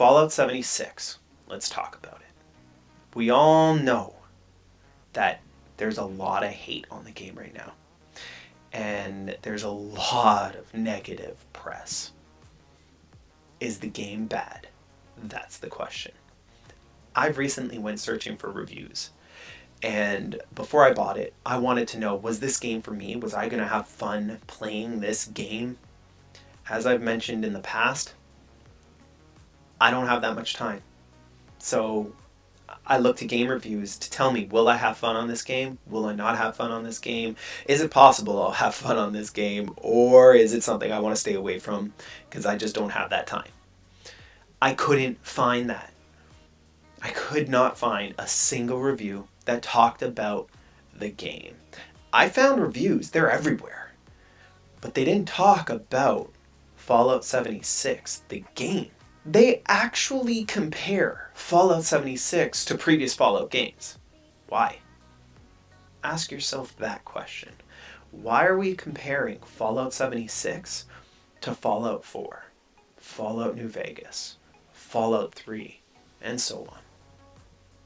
Fallout 76. Let's talk about it. We all know that there's a lot of hate on the game right now. And there's a lot of negative press. Is the game bad? That's the question. I've recently went searching for reviews. And before I bought it, I wanted to know, was this game for me? Was I going to have fun playing this game? As I've mentioned in the past, I don't have that much time. So I look to game reviews to tell me, will I have fun on this game? Will I not have fun on this game? Is it possible I'll have fun on this game? Or is it something I want to stay away from because I just don't have that time? I couldn't find that. I could not find a single review that talked about the game. I found reviews, they're everywhere. But they didn't talk about Fallout 76, the game. They actually compare Fallout 76 to previous Fallout games. Why? Ask yourself that question. Why are we comparing Fallout 76 to Fallout 4, Fallout New Vegas, Fallout 3, and so on?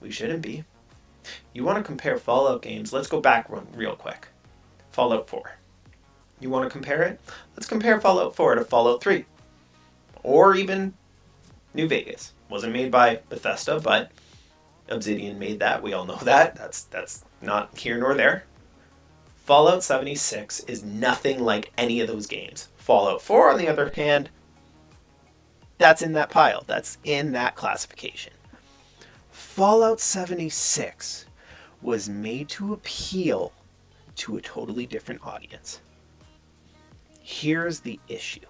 We shouldn't be. You want to compare Fallout games? Let's go back real quick. Fallout 4. You want to compare it? Let's compare Fallout 4 to Fallout 3. Or even New Vegas. Wasn't made by Bethesda, but Obsidian made that. We all know that. That's not here nor there. Fallout 76 is nothing like any of those games. Fallout 4, on the other hand, that's in that pile. That's in that classification. Fallout 76 was made to appeal to a totally different audience. Here's the issue.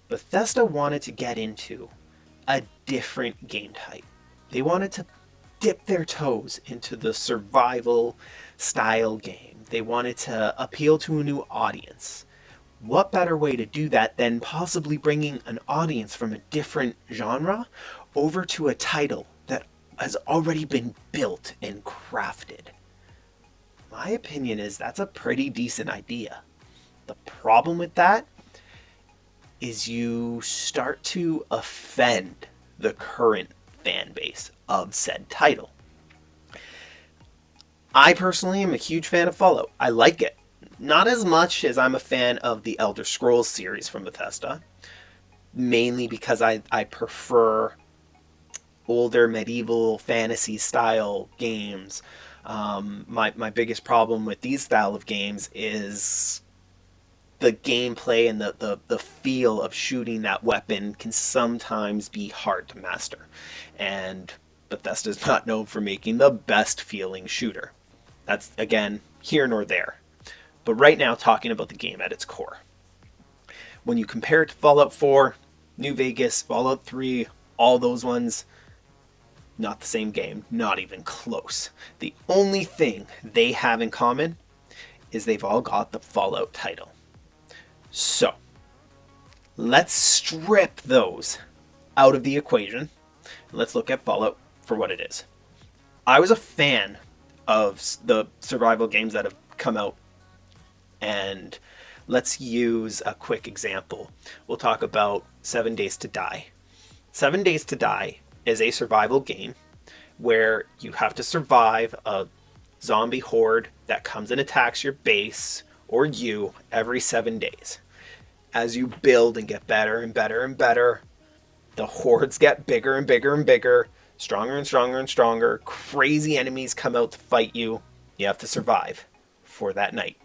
Bethesda wanted to get into a different game type. They wanted to dip their toes into the survival style game. They wanted to appeal to a new audience. What better way to do that than possibly bringing an audience from a different genre over to a title that has already been built and crafted? My opinion is that's a pretty decent idea. The problem with that is you start to offend the current fan base of said title. I personally am a huge fan of Fallout. I like it. Not as much as I'm a fan of the Elder Scrolls series from Bethesda. Mainly because I prefer older medieval fantasy style games. My biggest problem with these style of games is the gameplay and the feel of shooting that weapon can sometimes be hard to master. And Bethesda's not known for making the best feeling shooter. That's, again, here nor there. But right now, talking about the game at its core. When you compare it to Fallout 4, New Vegas, Fallout 3, all those ones, not the same game, not even close. The only thing they have in common is they've all got the Fallout title. So, let's strip those out of the equation. Let's look at Fallout for what it is. I was a fan of the survival games that have come out. And let's use a quick example. We'll talk about 7 Days to Die. 7 Days to Die is a survival game where you have to survive a zombie horde that comes and attacks your base or you every 7 days. As you build and get better and better and better, the hordes get bigger and bigger and bigger, stronger and stronger and stronger. Crazy enemies come out to fight you. You have to survive for that night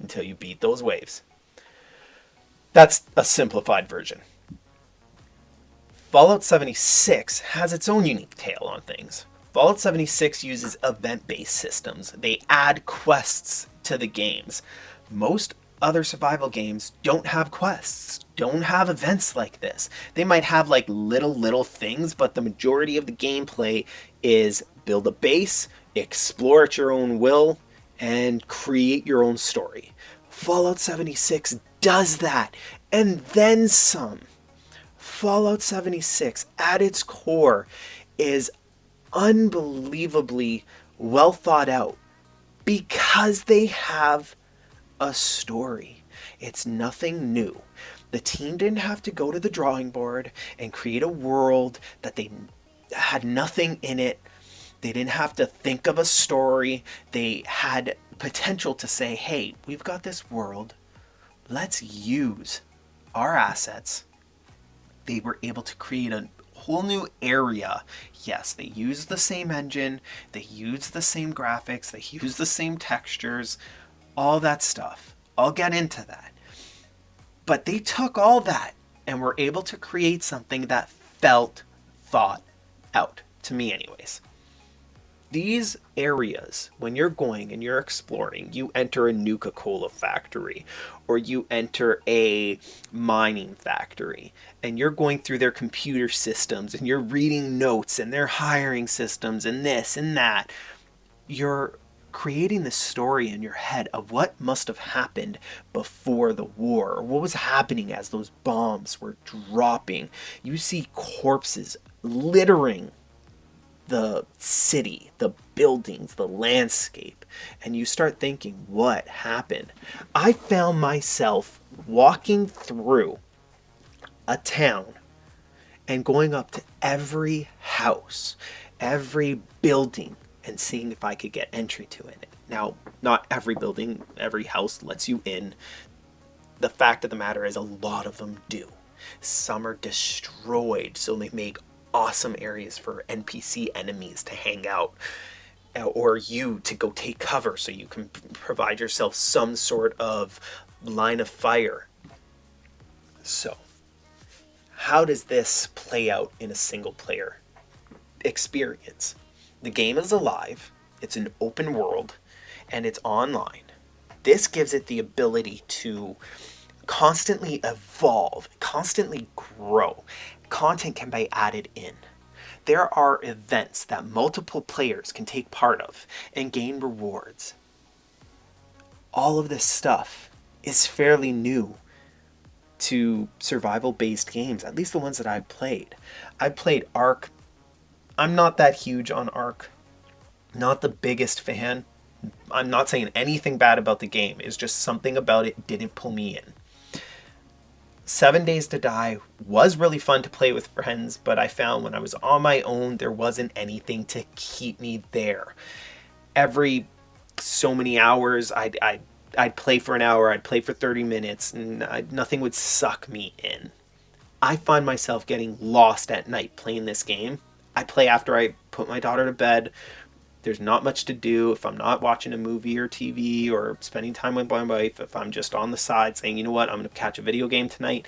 until you beat those waves. That's a simplified version. Fallout 76 has its own unique take on things. Fallout 76 uses event-based systems. They add quests to the games. Most other survival games don't have quests, don't have events like this. They might have like little things, but the majority of the gameplay is build a base, explore at your own will, and create your own story. Fallout 76 does that, and then some. Fallout 76, at its core, is unbelievably well thought out because they have a story. It's nothing new. The team didn't have to go to the drawing board and create a world that they had nothing in it. They didn't have to think of a story. They had potential to say, hey, we've got this world. Let's use our assets. They were able to create a whole new area. Yes, they used the same engine. They used the same graphics. They used the same textures. All that stuff. I'll get into that. But they took all that and were able to create something that felt thought out. To me, anyways. These areas, when you're going and you're exploring, you enter a Nuka-Cola factory or you enter a mining factory and you're going through their computer systems and you're reading notes and their hiring systems and this and that. You're creating the story in your head of what must have happened before the war, or what was happening as those bombs were dropping. You see corpses littering the city, the buildings, the landscape, and you start thinking, what happened? I found myself walking through a town and going up to every house, every building, and seeing if I could get entry to it. Now, not every building, every house lets you in. The fact of the matter is a lot of them do. Some are destroyed, so they make awesome areas for NPC enemies to hang out, or you to go take cover so you can provide yourself some sort of line of fire. So, how does this play out in a single player experience? The game is alive, it's an open world, and it's online. This gives it the ability to constantly evolve, constantly grow. Content can be added in. There are events that multiple players can take part of and gain rewards. All of this stuff is fairly new to survival-based games, at least the ones that I've played. I've played Ark. I'm not that huge on Ark. Not the biggest fan. I'm not saying anything bad about the game. It's just something about it didn't pull me in. 7 Days to Die was really fun to play with friends, but I found when I was on my own, there wasn't anything to keep me there. Every so many hours, I'd play for an hour, I'd play for 30 minutes, and nothing would suck me in. I find myself getting lost at night playing this game. I play after I put my daughter to bed. There's not much to do if I'm not watching a movie or TV or spending time with my wife. If I'm just on the side saying, you know what, I'm going to catch a video game tonight.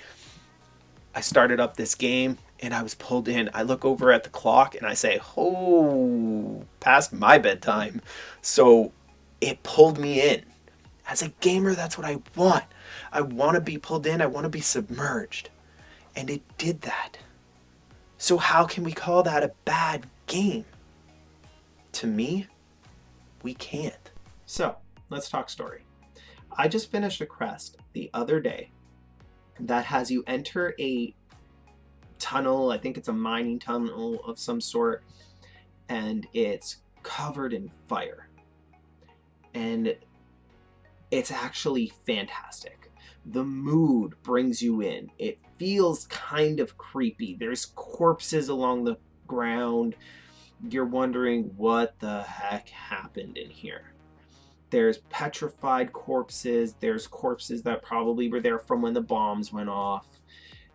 I started up this game and I was pulled in. I look over at the clock and I say, oh, past my bedtime. So it pulled me in. As a gamer, that's what I want. I want to be pulled in. I want to be submerged. And it did that. So how can we call that a bad game? To me, we can't. So, let's talk story. I just finished a quest the other day that has you enter a tunnel. I think it's a mining tunnel of some sort, and it's covered in fire. And it's actually fantastic. The mood brings you in. It feels kind of creepy. There's corpses along the ground. You're wondering what the heck happened in here. There's petrified corpses. There's corpses that probably were there from when the bombs went off.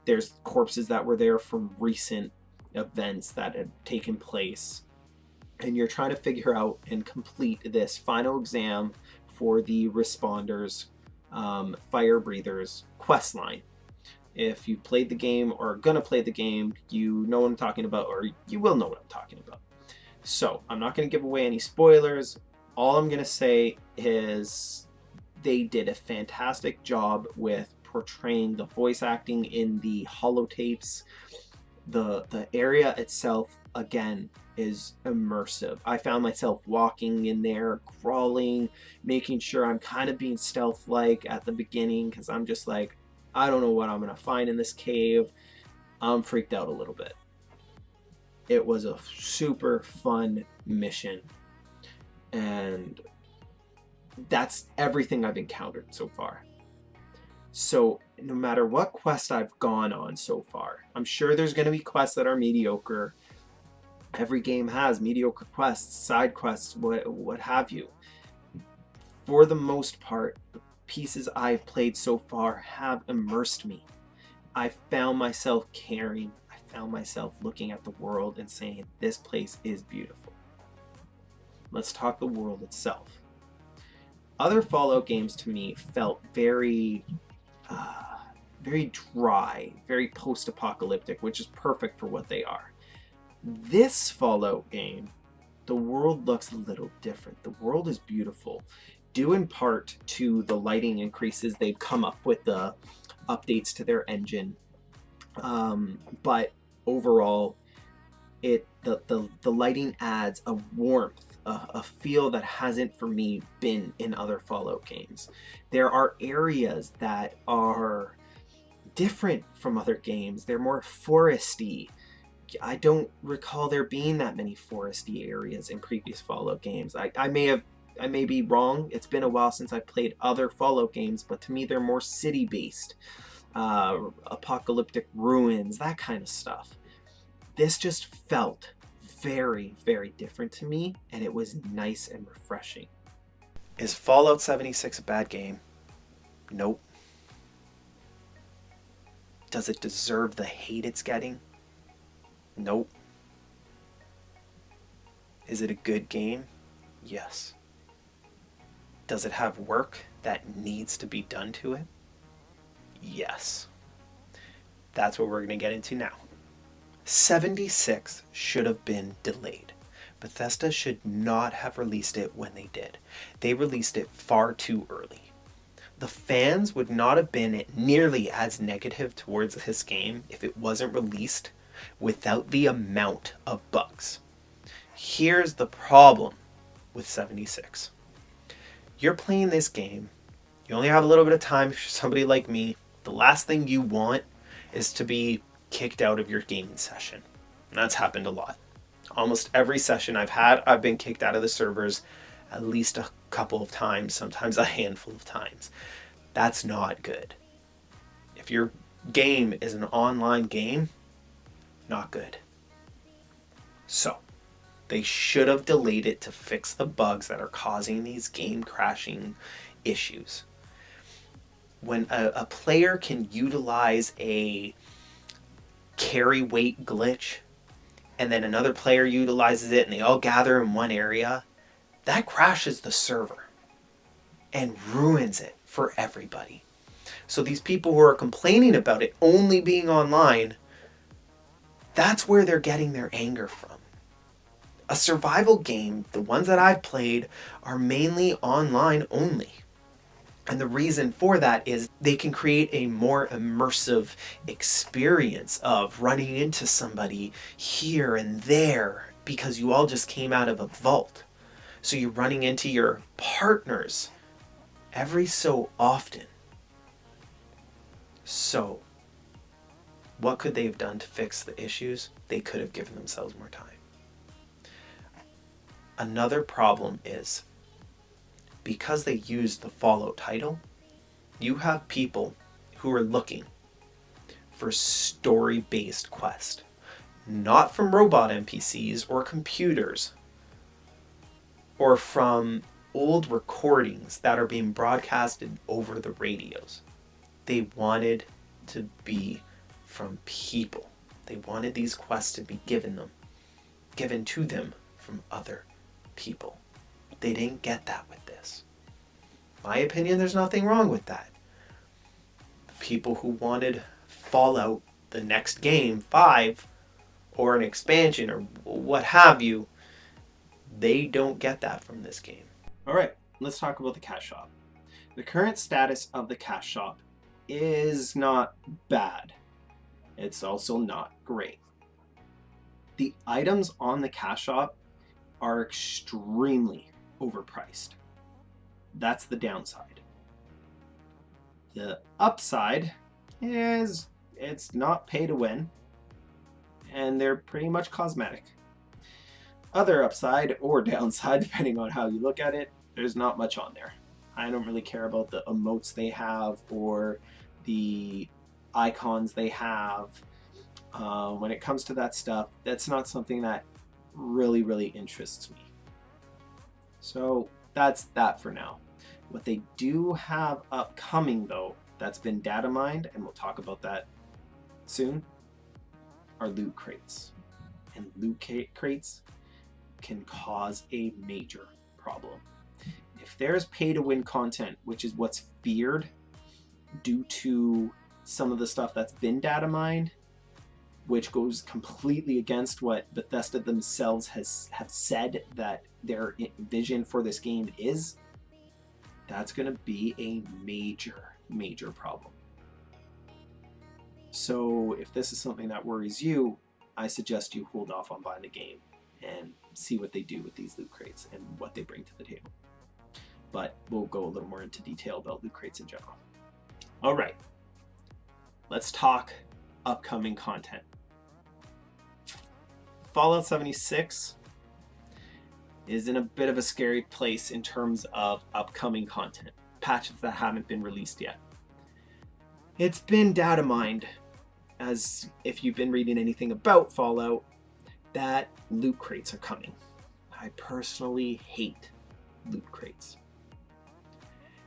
There's corpses that were there from recent events that had taken place. And you're trying to figure out and complete this final exam for the responders, fire breathers quest line. If you've played the game or are gonna play the game, you know what I'm talking about, or you will know what I'm talking about. So I'm not going to give away any spoilers. All I'm going to say is they did a fantastic job with portraying the voice acting in the holotapes. The area itself, again, is immersive. I found myself walking in there, crawling, making sure I'm kind of being stealth-like at the beginning because I'm just like, I don't know what I'm going to find in this cave. I'm freaked out a little bit. It was a super fun mission, and that's everything I've encountered so far. So no matter what quest I've gone on so far, I'm sure there's going to be quests that are mediocre. Every game has mediocre quests, side quests, what have you. For the most part, the pieces I've played so far have immersed me. I found myself caring. I found myself looking at the world and saying, this place is beautiful. Let's talk the world itself. Other Fallout games to me felt uh, very dry, very post-apocalyptic, which is perfect for what they are. This Fallout game, the world looks a little different. The world is beautiful, due in part to the lighting increases they've come up with, the updates to their engine. But overall, the lighting adds a warmth, a feel that hasn't for me been in other Fallout games. There are areas that are different from other games. They're more foresty. I don't recall there being that many foresty areas in previous Fallout games. I may be wrong. It's been a while since I played other Fallout games, but to me they're more city based, apocalyptic ruins, that kind of stuff. This just felt very, very different to me, and it was nice and refreshing. Is Fallout 76 a bad game? Nope. Does it deserve the hate it's getting? Nope. Is it a good game? Yes. Does it have work that needs to be done to it? Yes. That's what we're going to get into now. 76 should have been delayed. Bethesda should not have released it when they did. They released it far too early. The fans would not have been nearly as negative towards this game if it wasn't released without the amount of bugs. Here's the problem with 76. You're playing this game, you only have a little bit of time. If you're somebody like me, the last thing you want is to be kicked out of your gaming session. And that's happened a lot. Almost every session I've had, I've been kicked out of the servers at least a couple of times, sometimes a handful of times. That's not good. If your game is an online game, not good. So, they should have delayed it to fix the bugs that are causing these game crashing issues. When a player can utilize a carry weight glitch and then another player utilizes it and they all gather in one area, that crashes the server and ruins it for everybody. So these people who are complaining about it only being online, that's where they're getting their anger from. A survival game, the ones that I've played, are mainly online only. And the reason for that is they can create a more immersive experience of running into somebody here and there because you all just came out of a vault. So you're running into your partners every so often. So, what could they have done to fix the issues? They could have given themselves more time. Another problem is, because they used the Fallout title, you have people who are looking for story-based quest, not from robot NPCs or computers, or from old recordings that are being broadcasted over the radios. They wanted to be from people. They wanted these quests to be given to them from other people. They didn't get that with this. My opinion, there's nothing wrong with that. The people who wanted Fallout, the next game, 5, or an expansion, or what have you, they don't get that from this game. Alright, let's talk about the cash shop. The current status of the cash shop is not bad. It's also not great. The items on the cash shop are extremely overpriced. That's the downside. The upside is it's not pay to win, and they're pretty much cosmetic. Other upside or downside, depending on how you look at it, there's not much on there. I don't really care about the emotes they have or the icons they have. When it comes to that stuff, that's not something that really interests me. So that's that for now. What they do have upcoming, though, that's been data mined, and we'll talk about that soon, are loot crates. And loot crates can cause a major problem. If there's pay to win content, which is what's feared due to some of the stuff that's been data mined, which goes completely against what Bethesda themselves have said that their vision for this game is, that's going to be a major problem. So if this is something that worries you, I suggest you hold off on buying the game and see what they do with these loot crates and what they bring to the table. But we'll go a little more into detail about loot crates in general. All right, let's talk upcoming content. Fallout 76 is in a bit of a scary place in terms of upcoming content, patches that haven't been released yet. It's been data mined, as if you've been reading anything about Fallout, that loot crates are coming. I personally hate loot crates.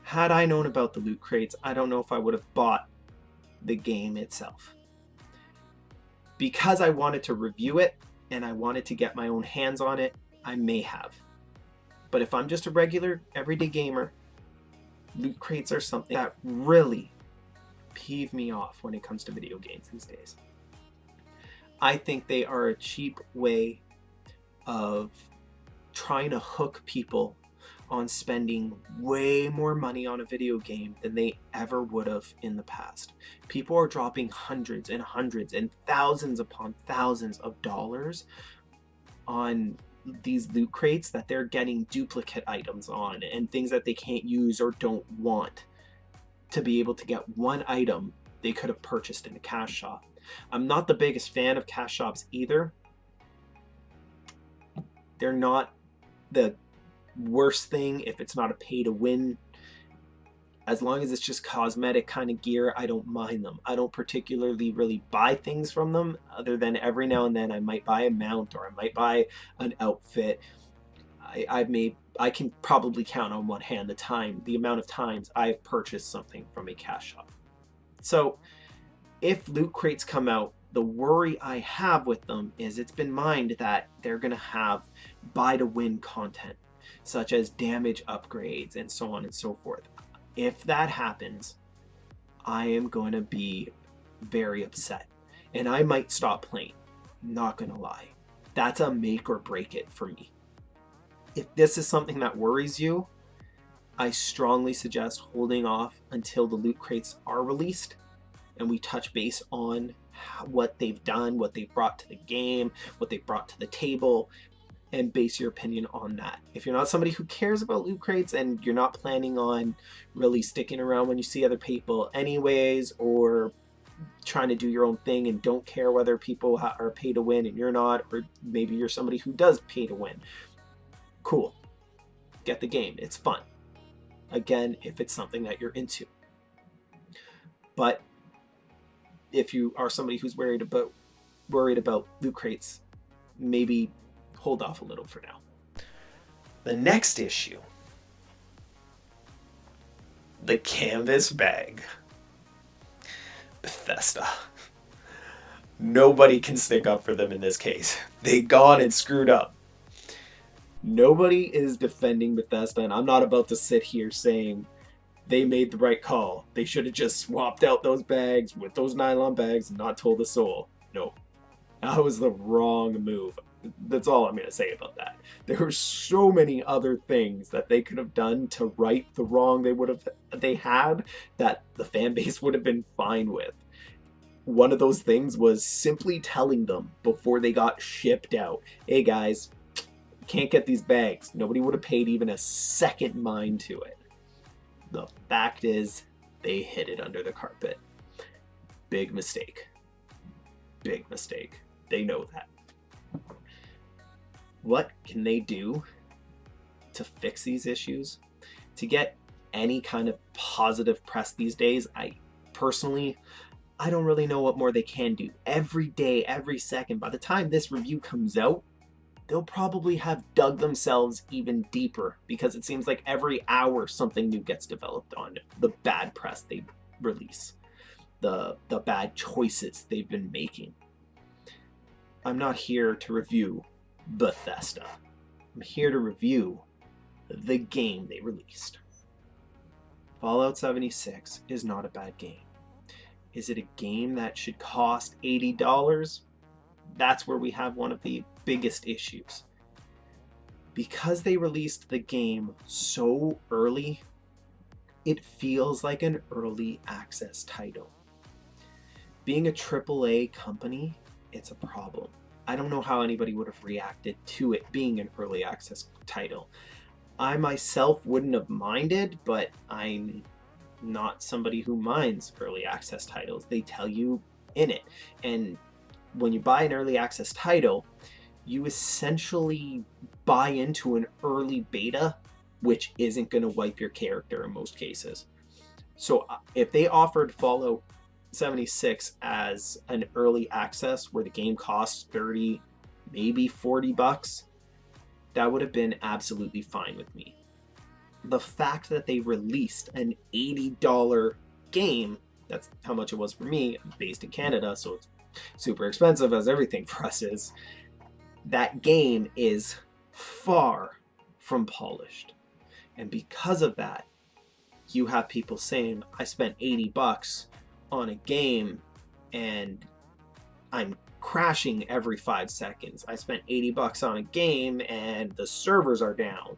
Had I known about the loot crates, I don't know if I would have bought the game itself. Because I wanted to review it and I wanted to get my own hands on it, I may have. But if I'm just a regular, everyday gamer, loot crates are something that really peeve me off when it comes to video games these days. I think they are a cheap way of trying to hook people on spending way more money on a video game than they ever would have in the past. People are dropping hundreds and hundreds and thousands upon thousands of dollars on these loot crates that they're getting duplicate items on and things that they can't use or don't want to be able to get one item they could have purchased in a cash shop. I'm not the biggest fan of cash shops either. They're not the worst thing if it's not a pay to win. As long as it's just cosmetic kind of gear, I don't mind them. I don't particularly really buy things from them, other than every now and then I might buy a mount or I might buy an outfit. I can probably count on one hand the amount of times I've purchased something from a cash shop. So if loot crates come out, the worry I have with them is it's been mined that they're going to have buy to win content, such as damage upgrades and so on and so forth. If that happens, I am going to be very upset and I might stop playing. Not going to lie. That's a make or break it for me. If this is something that worries you, I strongly suggest holding off until the loot crates are released and we touch base on what they've done, what they've brought to the game, what they've brought to the table, and base your opinion on that. If you're not somebody who cares about loot crates and you're not planning on really sticking around when you see other people anyways, or trying to do your own thing and don't care whether people are pay to win and you're not, or maybe you're somebody who does pay to win, cool. Get the game. It's fun. Again, if it's something that you're into. But if you are somebody who's worried about loot crates, maybe hold off a little for now. The next issue, the canvas bag. Bethesda. Nobody can stick up for them in this case. They gone and screwed up. Nobody is defending Bethesda, and I'm not about to sit here saying they made the right call. They should have just swapped out those bags with those nylon bags and not told a soul. No, that was the wrong move. That's all I'm going to say about that. There were so many other things that they could have done to right the wrong they had that the fan base would have been fine with. One of those things was simply telling them before they got shipped out, hey guys, can't get these bags. Nobody would have paid even a second mind to it. The fact is, they hid it under the carpet. Big mistake. Big mistake. They know that. What can they do to fix these issues? To get any kind of positive press these days, I Personally, I don't really know what more they can do. Every day, every second, by the time this review comes out, they'll probably have dug themselves even deeper, because it seems like every hour something new gets developed on the bad press they release, the bad choices they've been making. I'm not here to review Bethesda. I'm here to review the game they released. Fallout 76 is not a bad game. Is it a game that should cost $80? That's where we have one of the biggest issues. Because they released the game so early, it feels like an early access title. Being a AAA company, it's a problem. I don't know how anybody would have reacted to it being an early access title. I myself wouldn't have minded, but I'm not somebody who minds early access titles. They tell you in it. And when you buy an early access title, you essentially buy into an early beta, which isn't going to wipe your character in most cases. So if they offered Fallout 76 as an early access where the game costs 30, maybe $40, that would have been absolutely fine with me. The fact that they released an $80 game, that's how much it was for me. I'm based in Canada, so it's super expensive, as everything for us is. That game is far from polished. And because of that, you have people saying, I spent $80 on a game and I'm crashing every 5 seconds. I spent $80 on a game and the servers are down.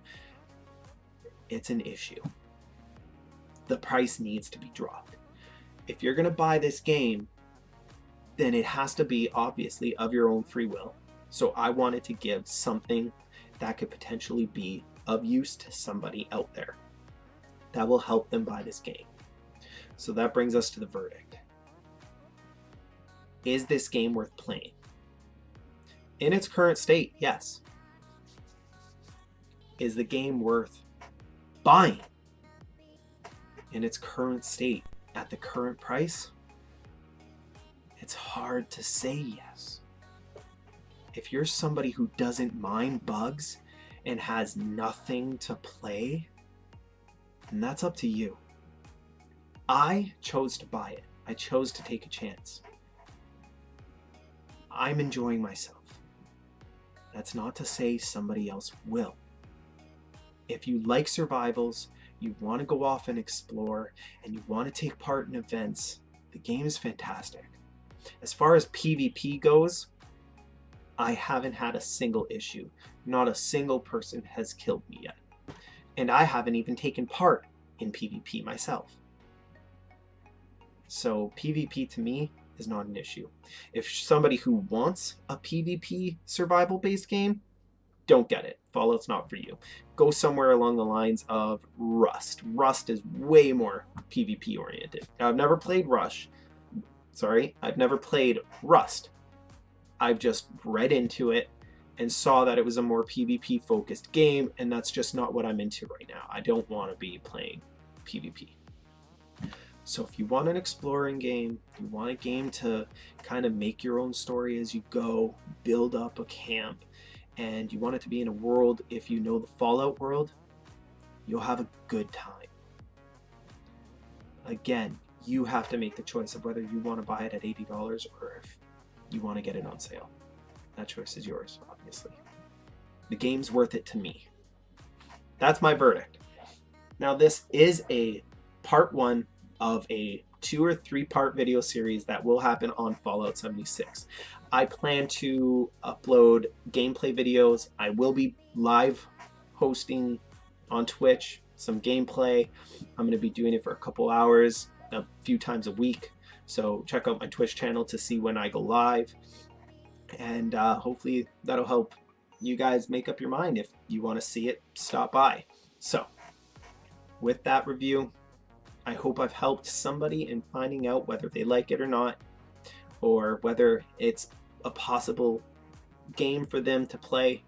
It's an issue. The price needs to be dropped. If you're going to buy this game, then it has to be obviously of your own free will. So I wanted to give something that could potentially be of use to somebody out there that will help them buy this game. So that brings us to the verdict. Is this game worth playing? In its current state, yes. Is the game worth buying? In its current state, at the current price? It's hard to say yes. If you're somebody who doesn't mind bugs and has nothing to play, then that's up to you. I chose to buy it. I chose to take a chance. I'm enjoying myself. That's not to say somebody else will. If you like survivals, you want to go off and explore, and you want to take part in events, the game is fantastic. As far as PvP goes, I haven't had a single issue. Not a single person has killed me yet. And I haven't even taken part in PvP myself. So PvP to me is not an issue. If somebody who wants a PvP survival-based game, don't get it. Fallout's not for you. Go somewhere along the lines of Rust. Rust is way more PvP oriented. Now, I've never played I've never played Rust. I've just read into it and saw that it was a more PvP focused game, and that's just not what I'm into right now. I don't want to be playing PvP. So if you want an exploring game, you want a game to kind of make your own story as you go, build up a camp, and you want it to be in a world, if you know the Fallout world, you'll have a good time. Again, you have to make the choice of whether you want to buy it at $80 or if you want to get it on sale. That choice is yours, obviously. The game's worth it to me. That's my verdict. Now, this is a part 1 of a 2 or 3 part video series that will happen on Fallout 76. I plan to upload gameplay videos. I will be live hosting on Twitch some gameplay. I'm going to be doing it for a couple hours, a few times a week. So check out my Twitch channel to see when I go live. And hopefully that'll help you guys make up your mind. If you want to see it, stop by. So with that review, I hope I've helped somebody in finding out whether they like it or not, or whether it's a possible game for them to play.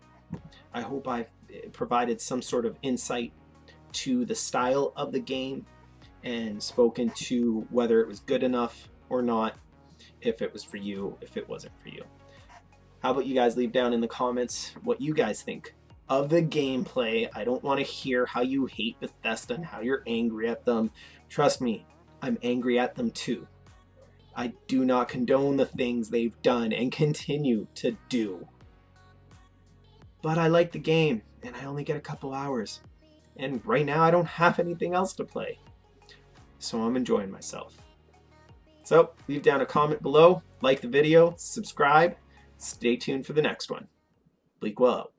I hope I've provided some sort of insight to the style of the game and spoken to whether it was good enough or not, if it was for you, if it wasn't for you. How about you guys leave down in the comments what you guys think of the gameplay? I don't want to hear how you hate Bethesda and how you're angry at them. Trust me, I'm angry at them too. I do not condone the things they've done and continue to do. But I like the game, and I only get a couple hours. And right now I don't have anything else to play. So I'm enjoying myself. So leave down a comment below, like the video, subscribe, stay tuned for the next one. Bleak well out.